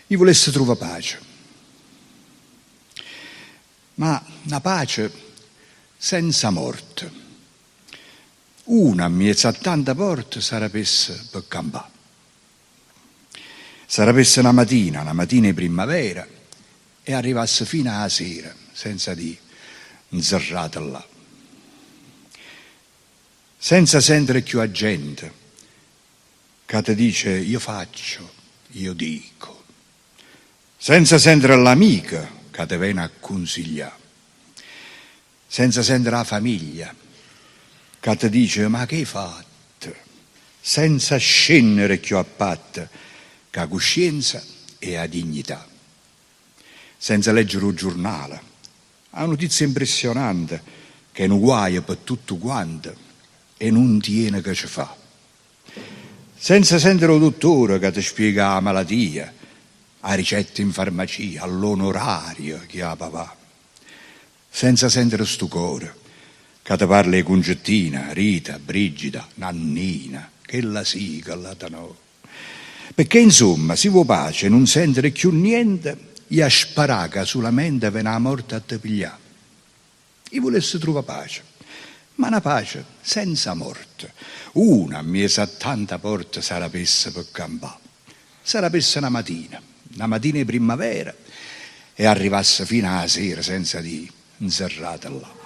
io volessi trovare pace, ma una pace senza morte. Una a mezzo a tante porte sarebbe per campare. Sarebbe una mattina di primavera, e arrivasse fino alla sera, senza di inserrata là. Senza sentire più a gente che ti dice io faccio, io dico. Senza sentire l'amica che ti viene a consigliare. Senza sentire la famiglia che ti dice ma che hai fatto? Senza scendere più a parte che la coscienza e la dignità. Senza leggere un giornale, una notizia impressionante che è un guaio per tutto quanto e non tiene che ci fa. Senza sentire un dottore che ti spiega la malattia, la ricetta in farmacia, all'onorario che ha papà. Senza sentire sto cuore che ti parla di Concettina, Rita, Brigida, Nannina, che la sì, che la no. Perché insomma, si vuole pace, non sentire più niente, e a sparare solamente viene la morte a te pigliare. Io volessi trovare pace, ma una pace senza morte. Una a mezzo a tante porte sarebbe per campare. Sarebbe una mattina di primavera, e arrivasse fino alla sera senza di inserrata là.